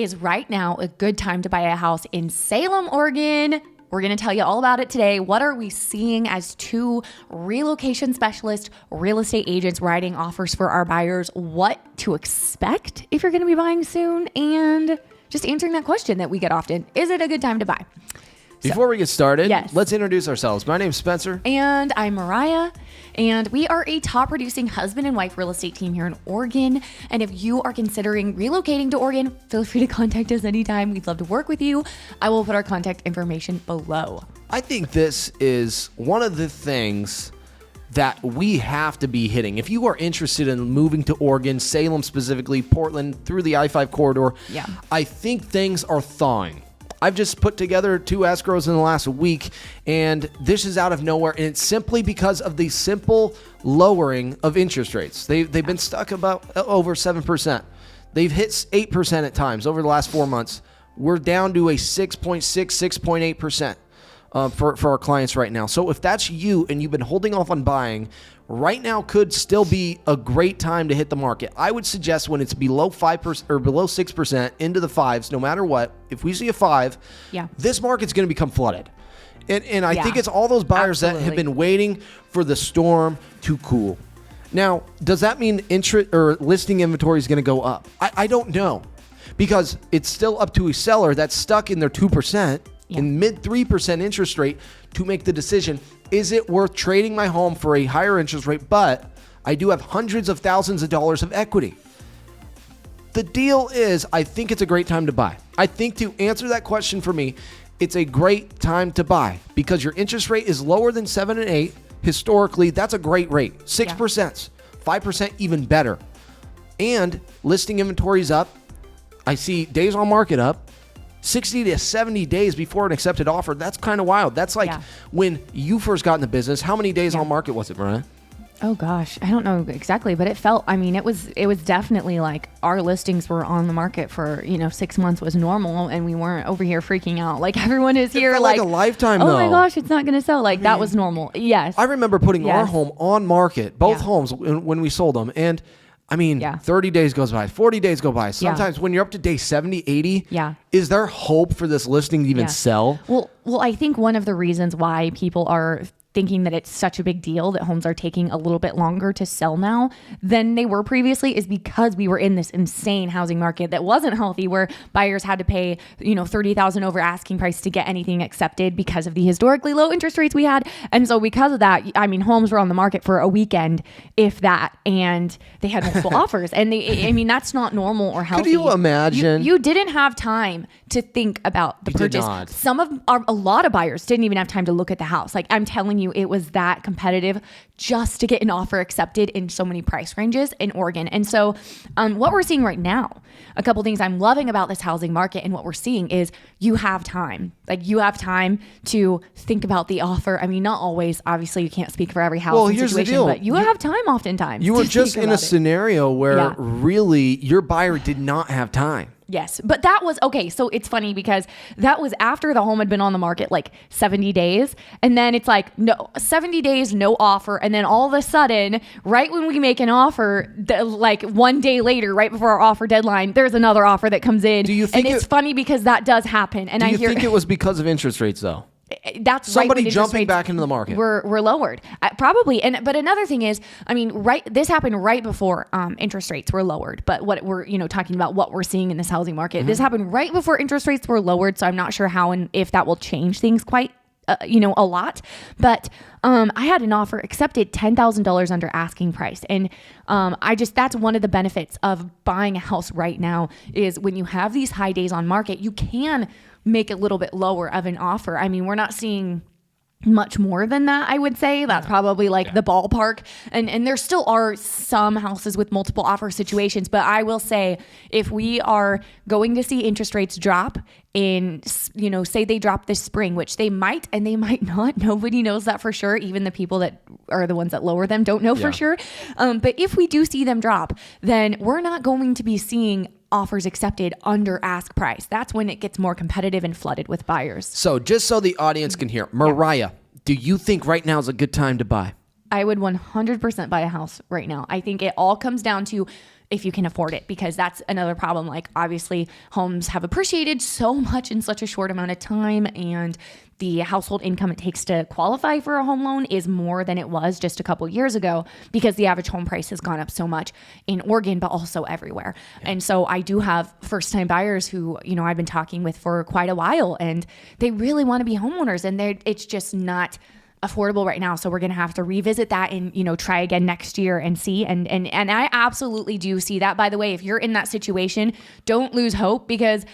is right now a good time to buy a house in Salem, Oregon. We're going to tell you all about it today. What are we seeing as two relocation specialist real estate agents writing offers for our buyers? What to expect if you're going to be buying soon? And just answering that question that we get often. Is it a good time to buy? Before we get started, yes. Let's introduce ourselves. My name's Spencer. And I'm Mariah. And we are a top producing husband and wife real estate team here in Oregon. And if you are considering relocating to Oregon, feel free to contact us anytime. We'd love to work with you. I will put our contact information below. I think this is one of the things that we have to be hitting. If you are interested in moving to Oregon, Salem specifically, Portland, through the I-5 corridor, I think things are thawing. I've just put together 2 escrows in the last week, and this is out of nowhere, and it's simply because of the simple lowering of interest rates. They've been stuck about over 7%. They've hit 8% at times over the last 4 months. We're down to a 6.6, 6.8% for our clients right now. So if that's you and you've been holding off on buying, right now could still be a great time to hit the market. I would suggest when it's below 5% or below 6% into the 5s, no matter what, if we see a 5, this market's going to become flooded. And I think it's all those buyers that have been waiting for the storm to cool. Now, does that mean interest or listing inventory is going to go up? I don't know, because it's still up to a seller that's stuck in their 2% in mid 3% interest rate to make the decision. Is it worth trading my home for a higher interest rate, but I do have hundreds of thousands of dollars of equity? The deal is, I think it's a great time to buy. I think to answer that question for me, it's a great time to buy because your interest rate is lower than 7 and 8. Historically, that's a great rate. 6%, 5% even better. And listing inventory is up. I see days on market up. 60 to 70 days before an accepted offer. That's kind of wild. That's like when you first got in the business. How many days on market was it, Mariah? Oh gosh, I don't know exactly, but it was definitely like our listings were on the market for, 6 months was normal, and we weren't over here freaking out like everyone is here. It felt like a lifetime though. Oh my gosh, it's not going to sell. That was normal. Yes. I remember putting our home on market, both homes when we sold them, and 30 days goes by, 40 days go by. Sometimes when you're up to day 70, 80, is there hope for this listing to even sell? Well, I think one of the reasons why people are thinking that it's such a big deal that homes are taking a little bit longer to sell now than they were previously is because we were in this insane housing market that wasn't healthy, where buyers had to pay, $30,000 over asking price to get anything accepted because of the historically low interest rates we had. And so because of that, homes were on the market for a weekend, if that, and they had multiple offers. And that's not normal or healthy. Could you imagine? You didn't have time to think about the purchase. A lot of buyers didn't even have time to look at the house. Like, I'm telling you, it was that competitive just to get an offer accepted in so many price ranges in Oregon. And so what we're seeing right now, a couple things I'm loving about this housing market and what we're seeing is you have time. Like, you have time to think about the offer. Not always. Obviously, you can't speak for every house and here's situation, the deal. but you have time oftentimes. You were just in a scenario where really your buyer did not have time. Yes. But that was, okay, so it's funny because that was after the home had been on the market like 70 days. And then it's like, no, 70 days, no offer. And then all of a sudden, right when we make an offer, like 1 day later, right before our offer deadline, there's another offer that comes in. And it's funny because that does happen. And do you think it was because of interest rates though? That's somebody jumping back into the market. We're lowered, probably. But another thing is, this happened right before interest rates were lowered. But what we're talking about, what we're seeing in this housing market, this happened right before interest rates were lowered. So I'm not sure how and if that will change things quite a lot. But I had an offer accepted $10,000 under asking price. And that's one of the benefits of buying a house right now is when you have these high days on market, you can make a little bit lower of an offer. We're not seeing much more than that, I would say. That's probably the ballpark. And there still are some houses with multiple offer situations. But I will say, if we are going to see interest rates drop in, say they drop this spring, which they might and they might not. Nobody knows that for sure. Even the people that are the ones that lower them don't know for sure. But if we do see them drop, then we're not going to be seeing offers accepted under ask price. That's when it gets more competitive and flooded with buyers. So just so the audience can hear, Mariah, do you think right now is a good time to buy? I would 100% buy a house right now. I think it all comes down to, if you can afford it, because that's another problem. Like, obviously homes have appreciated so much in such a short amount of time, and the household income it takes to qualify for a home loan is more than it was just a couple years ago, because the average home price has gone up so much in Oregon, but also everywhere. Yeah. And so I do have first-time buyers who, I've been talking with for quite a while, and they really want to be homeowners, and it's just not affordable right now. So we're going to have to revisit that and, try again next year and see. And I absolutely do see that. By the way, if you're in that situation, don't lose hope, because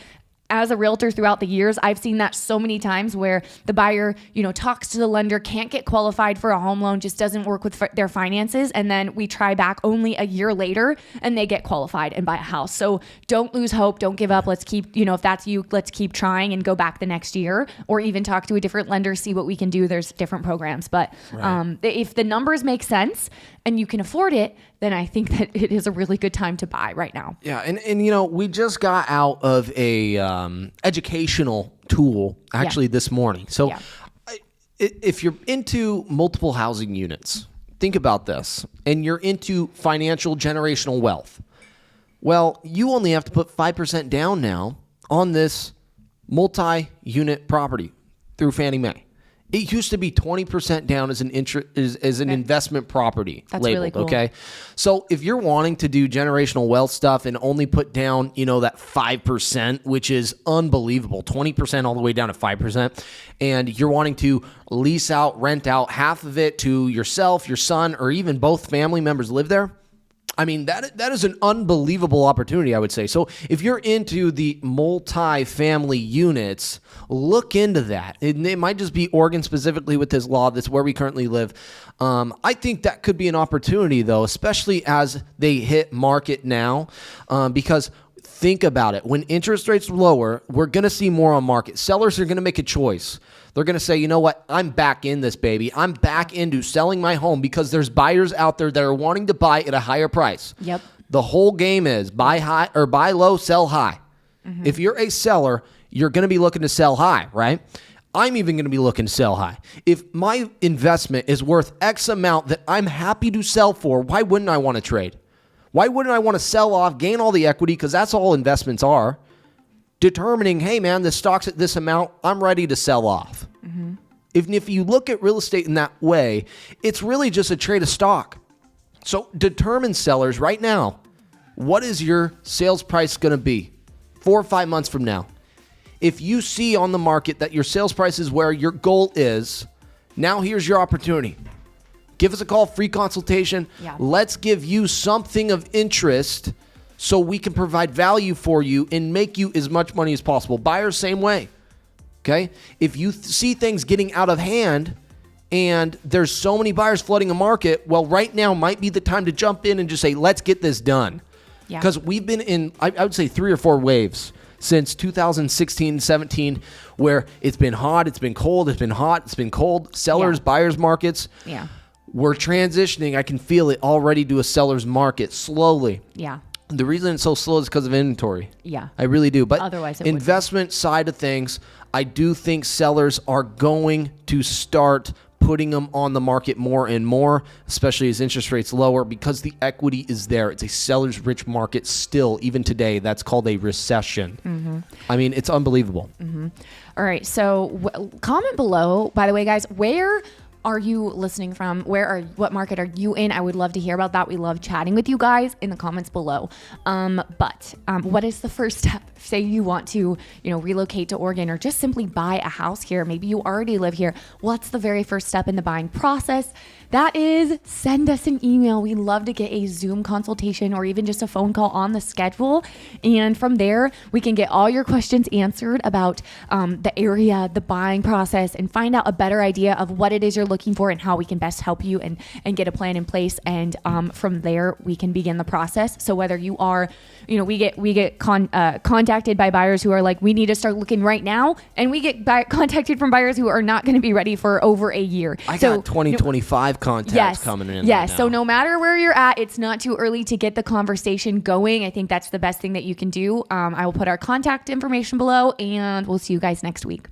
as a realtor throughout the years, I've seen that so many times where the buyer, talks to the lender, can't get qualified for a home loan, just doesn't work with their finances. And then we try back only a year later and they get qualified and buy a house. So don't lose hope. Don't give up. Let's keep, if that's you, let's keep trying and go back the next year, or even talk to a different lender, see what we can do. There's different programs. But if the numbers make sense and you can afford it, then I think that it is a really good time to buy right now. Yeah, and we just got out of a educational tool actually this morning. So if you're into multiple housing units, think about this, and you're into financial generational wealth. Well, you only have to put 5% down now on this multi-unit property through Fannie Mae. It used to be 20% down as an investment property. That's labeled, really cool. Okay. So if you're wanting to do generational wealth stuff and only put down, that 5%, which is unbelievable, 20% all the way down to 5%, and you're wanting to lease out, rent out half of it to yourself, your son, or even both family members live there, I mean, that is an unbelievable opportunity, I would say. So if you're into the multi-family units, look into that. It might just be Oregon specifically with this law. That's where we currently live. I think that could be an opportunity, though, especially as they hit market now, because think about it. When interest rates lower, we're going to see more on market. Sellers are going to make a choice. They're going to say, you know what? I'm back in this, baby. I'm back into selling my home because there's buyers out there that are wanting to buy at a higher price. Yep. The whole game is buy high or buy low, sell high. Mm-hmm. If you're a seller, you're going to be looking to sell high, right? I'm even going to be looking to sell high. If my investment is worth X amount that I'm happy to sell for, why wouldn't I want to trade? Why wouldn't I want to sell off, gain all the equity? Because that's all investments are. Determining, hey, man, the stock's at this amount, I'm ready to sell off. Mm-hmm. If you look at real estate in that way, it's really just a trade of stock. So determine, sellers, right now, what is your sales price going to be 4 or 5 months from now? If you see on the market that your sales price is where your goal is, now here's your opportunity. Give us a call, free consultation. Yeah. Let's give you something of interest so we can provide value for you and make you as much money as possible. Buyers, same way. Okay? If you see things getting out of hand and there's so many buyers flooding the market, well, right now might be the time to jump in and just say, let's get this done. Because we've been in, I would say, 3 or 4 waves since 2016, 17, where it's been hot, it's been cold, it's been hot, it's been cold. Sellers, buyers markets. Yeah. We're transitioning. I can feel it already to a seller's market slowly. Yeah. The reason it's so slow is because of inventory. Yeah. I really do. But otherwise, investment side of things, I do think sellers are going to start putting them on the market more and more, especially as interest rates lower, because the equity is there. It's a seller's rich market still, even today. That's called a recession. Mm-hmm. I mean, it's unbelievable. Mm-hmm. All right. So comment below, by the way, guys, where are you listening from? What market are you in? I would love to hear about that. We love chatting with you guys in the comments below. But what is the first step? Say you want to, relocate to Oregon or just simply buy a house here. Maybe you already live here. What's the very first step in the buying process? That is, send us an email. We love to get a Zoom consultation or even just a phone call on the schedule. And from there, we can get all your questions answered about the area, the buying process, and find out a better idea of what it is you're looking for and how we can best help you and get a plan in place. And from there, we can begin the process. So whether you are, we get contacted by buyers who are like, we need to start looking right now. And we get contacted from buyers who are not going to be ready for over a year. I got 2025 contacts coming in. Yes. Right now. So no matter where you're at, it's not too early to get the conversation going. I think that's the best thing that you can do. I will put our contact information below, and we'll see you guys next week.